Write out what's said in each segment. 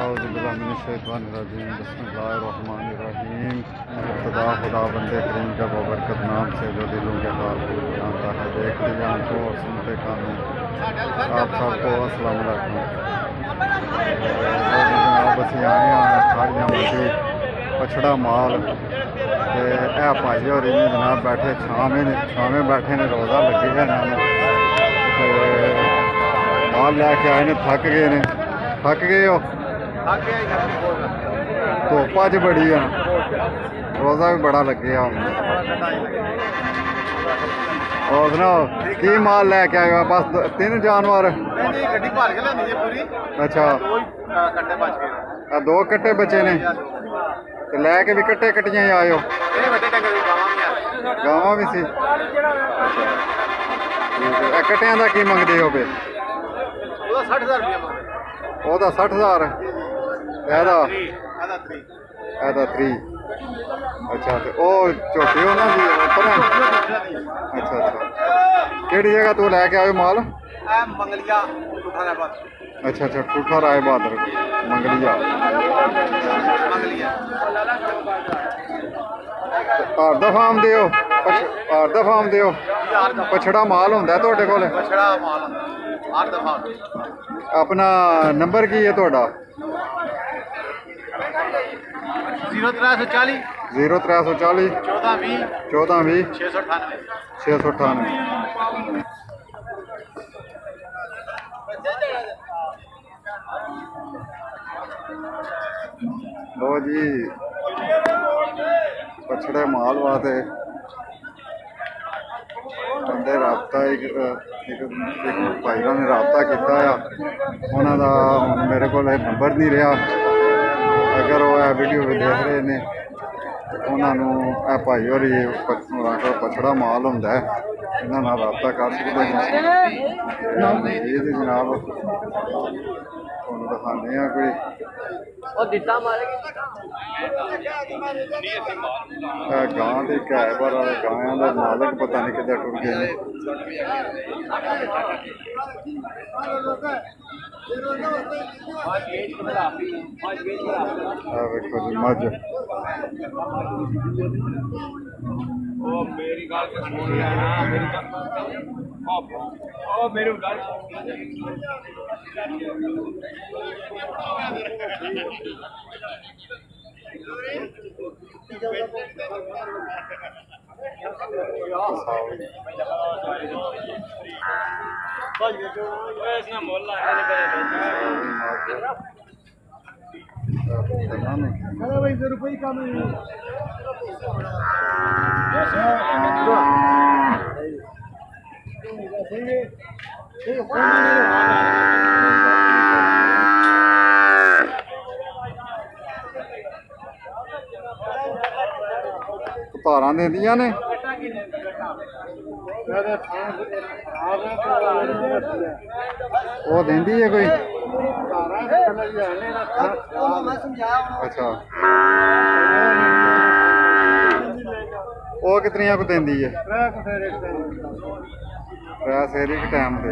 औज़ुबिल्लाहिमिनश्शैतानिर्रजीम बिस्मिल्लाहिर्रहमानिर्रहीम। खुदा खुदा बंदे करीम का बबरकत नाम से जो दिलों के हाल को बनाता है। देख लीजिए आंखों और सुनते कानों आप सबको अस्सलाम वालेकुम। जनाब असी आए हैं खाड़ियां मंडी पछड़ा माल ए भाई और इन्हें जनाब बैठे छावे बैठे ने रोज़ा लगे है इन्होंने माल लैके आए ने थक गए हो धुप्प अज बड़ी है रोज़ा भी बड़ा लगे और सुनाओ की माल लैके आए हो बस 3 जानवर अच्छा 2 कट्टे बचे ने लैके भी कट्टे कट्टियां ही आए हो गावां भी सी कट्टियां का की मंगते हो पे 60,000 ਉਹਦਾ 60,000 ਇਹਦਾ 30 ਅੱਛਾ ਤੇ ਉਹ ਝੋਟੀ ਉਹਨਾਂ ਦੀ ਉੱਪਰ ਅੱਛਾ ਕਿਹੜੀ ਜਗ੍ਹਾ ਤੋਂ ਲੈ ਕੇ ਆਇਓ ਮਾਲ मंगलिया ਅੱਛਾ ਠੂਠਾ ਰਾਏ ਬਹਾਦਰ ਮੰਗਲੀਆ ਘਰ ਦਾ ਫਾਰਮ ਦਿਓ ਪਛੜਾ ਮਾਲ ਹੁੰਦਾ ਤੁਹਾਡੇ ਕੋਲ अपना नंबर की है थोड़ा 0340 1420 698 लो जी पछड़े माल वास्ते बंदे रबता एक भाई ने रबता किया उन्हों का मेरे को नंबर नहीं रहा अगर वो वीडियो देख रहे हैं उन्होंने भाई और पछड़ा माल होंगे इन्होंने रबता कर सकते हैं ये जनाब दिखाने कोई गां की कैबर गाया का मालक पता नहीं कितना टुर गए देखो जी मज रुपये कम धारा देंदियां ने वो देंदी है कोई अच्छा वो कितनिया को देंदी है 3 सेर एक टाइम पे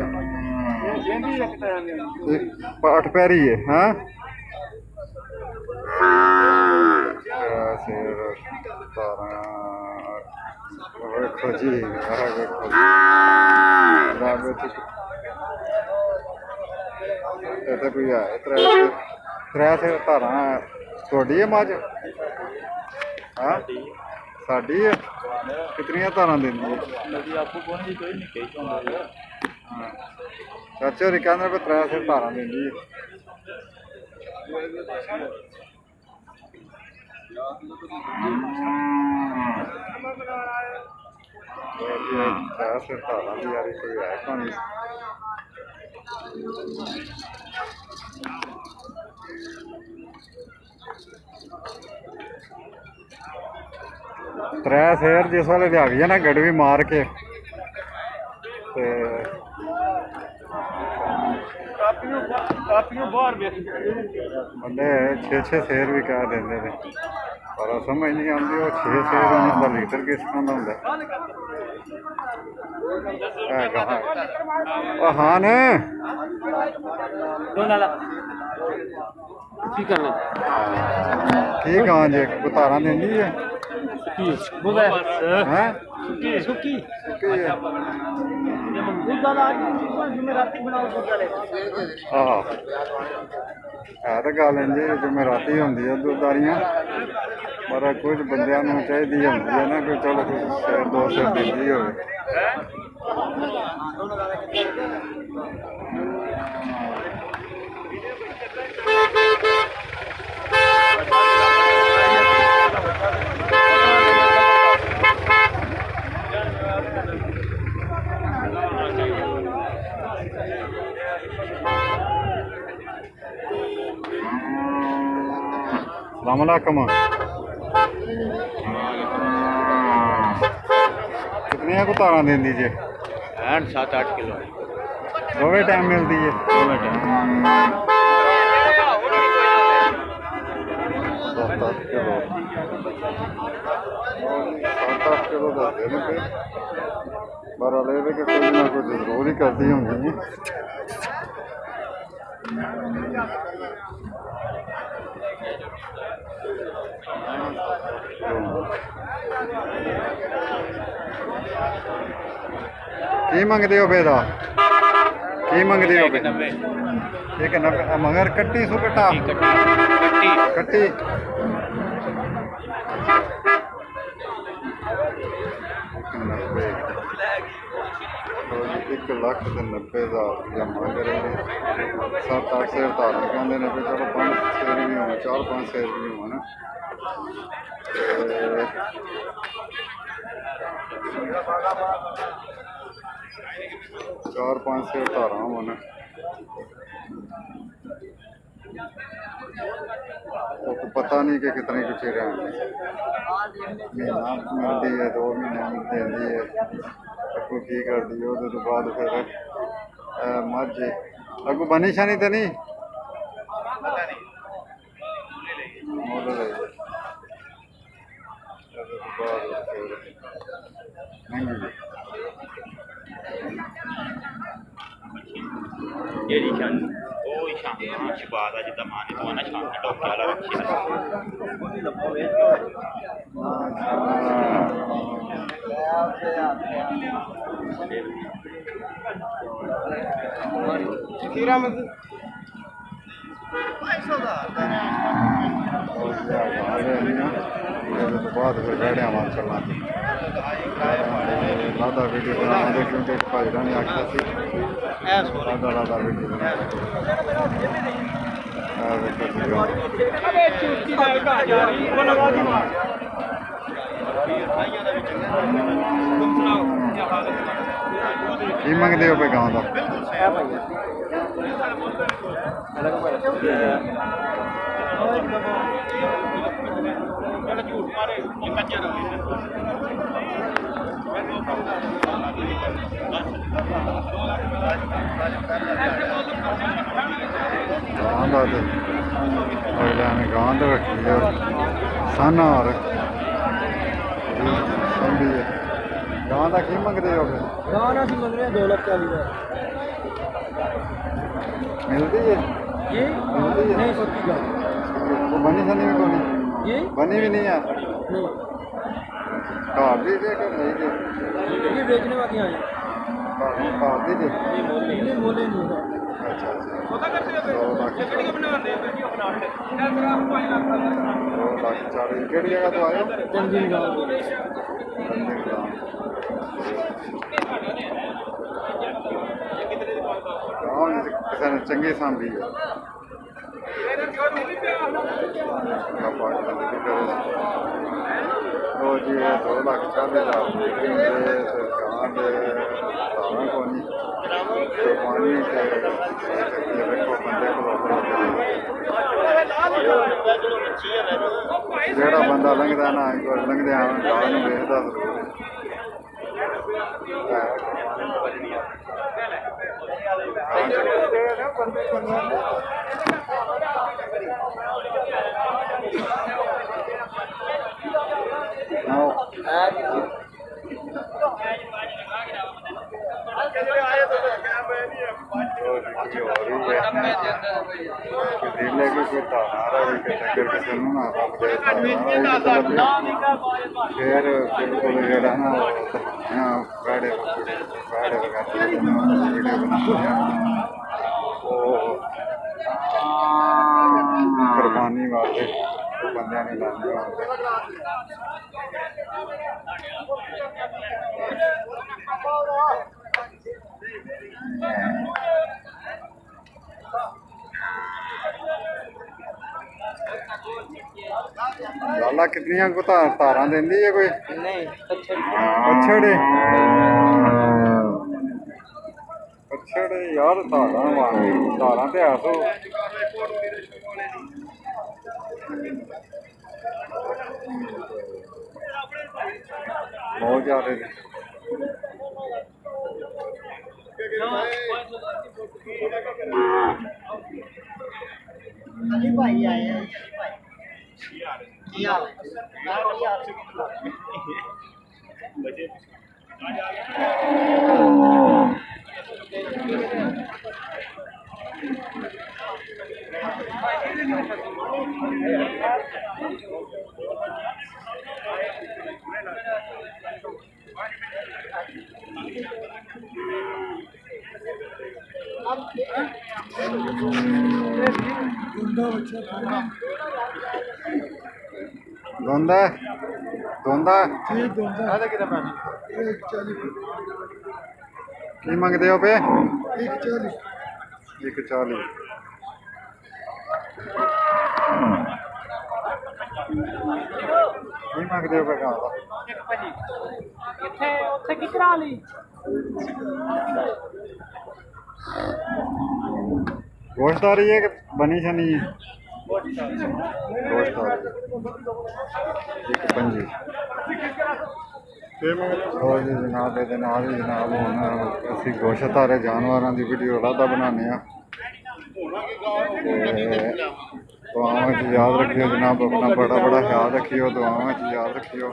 8 पैरी है हाँ देखो जी इतने कोई है 3 सेर धारा थोड़ी है मज हाँ साड़ी है कितनिया धारा देंदी है चाचे होर कहते 3 सेर धारा देंदी है सिर धारा की यारी कोई है कहानी 3 सेर जिस वाले लिया गई है ना गड़वी मार के बंदे 6-6 सेर भी कह देंगे पर समझ नहीं आती वो 6 सेर उन्होंने लीटर किस तरह का होंगे हाँ ने ਕੀ ਕਰਨਾ ਕੀ ਕਹਾਂ ਜੇ ਉਤਾਰਾਂ ਦਿੰਦੀ ਹੈ ਕੀ ਬੋਲੇ ਹੈ ਸੁੱਕੀ ਸੁੱਕੀ ਦੁੱਧ ਵਾਲਾ ਜਿਵੇਂ ਰਾਤੀ ਬਣਾਓ ਦੁੱਧ ਵਾਲੇ ਆਹ ਹੈ ਤਾਂ ਗੱਲ ਇੰਝ ਜਿਵੇਂ ਰਾਤੀ ਹੁੰਦੀ ਆ ਦੁੱਧਦਾਰੀਆਂ ਪਰ ਕੁਝ ਬੰਦਿਆਂ ਨੂੰ ਚਾਹੀਦੀ ਹੁੰਦੀ ਹੈ ਨਾ ਕਿ ਚਲੋ ਸਿਰ ਦੋ ਸਿਰ ਦਿੰਦੀ ਹੋਵੇ सलामकुम कितने को तारा देंदी जे 7-8 किलो दोवे टाइम मिलती है दोवे टाइम 7-8 किलो 7-8 किलो दसते ने पे पर अले कि कुछ ना कुछ जरूर ही करती होंगी की मंगते हो बेदा की मंगते हो ठीक है ना मगर कट्टी सु कट्टा कट्टी एक लाख 90,000 मंग रहे हैं 7-8 शेर धारण कहते हैं भी चलो 5 शेर भी हो 4-5 शेर भी हो ना 4-5 शेर धारा होना तो पता नहीं कि कितने कुछ रहने महीना मिलती है 2 महीने देती है अगू की करती है उस बाद फिर मझ अगू बनी शानी तो नहीं ਜਿਹੜੀ ਸ਼ਾਨ ਉਹ ਹੀ ਸ਼ਾਨ ਸ਼ਬਾਦ ਆ ਜਿੱਦਾਂ ਮਾਂ ਨੇ ਤੋਂ ਨਾ ਸ਼ਾਨ ਟੋਕੇ ਵਾਲਾ ਰੱਖੀ खीरा में बाद फिर बैठे वहाँ चलना लादा वीडियो बनाने क्योंकि भाईरा ने आखिया सी लादा वीडियो की मंगते हो पे गाँव का ਝੂਠ ਮਾਰੇ ਕੱਚਾ ਰਵੇ अगले ने गांध रखी है साना संभी है गां का की मंगते हो फिर गाना सी मंग रहे हैं 2,40,000 मिलती है ये मिलती है नहीं सच्ची गल वो बनी सनी भी कोनी ये बनी भी नहीं है नहीं घर दी जे कि नहीं जे ये बेचने वाली आए घर दी जे ये मोले नहीं होगा अच्छा अच्छा पता करते हो 2 लाख वीडियो बनाते हैं वीडियो बनाते हैं 2 लाख 40 केड़ी जगह तो आए हो तंजीम गांव किसी ने चंगी सांभी है तो जी 2 लाख 40,000 कोनी पानी रखो बंदे को जेड़ा बंदा लंघदा ना लंघदे गां नूं वेखदा जरूर ਕੋਈ ਧਾਰਾ ਰਹੇ ਕਿ ਡੰਗਰ ਕਿਸੇ ਨੂੰ ਨਾ ਰੱਬ ਦੇ ਧਾਰਾ ਫਿਰ ਬਿਲਕੁਲ ਜਿਹੜਾ ਨਾ ਬੈੜੇ ਵਗੈਰਾ ਵੀਡੀਓ ਬਣਾਉਂਦੇ ਆ ਉਹ ਕੁਰਬਾਨੀ ਵਾਸਤੇ ਬੰਦਿਆਂ ਨੇ ਲਾਉਂਦੇ ਹੁੰਦੇ ਲਾਲਾ ਕਿੰਨੀਆਂ ਕੁ ਤਾਰਾਂ ਦਿੰਦੀ ਹੈ ਕੋਈ ਨਹੀਂ ਅੱਛਾ ਪੱਛੜੇ ਪੱਛੜੇ ਯਾਰ ਤਾਰਾਂ ਤੇ ਆਸੋ ਬਹੁਤ ਜ਼ਿਆਦਾ ਨੇ ਅਲੀ ਭਾਈ ਆਏ ਆ ਕੀ ਹਾਲ बचे धोंदा धोंदा की मंगते हो पे 140 की मंगते हो पे गाँव गोश्त आ रही है कि बनी शनी है गोश्त आ रही है 1.25 और जी जनाब ये जनाब हम असी गोश्तधारे जानवरों की वीडियो अलहदा बनाने दुआओं याद रखियो जनाब अपना बड़ा ख्याल रखियो दुआओं याद रखियो।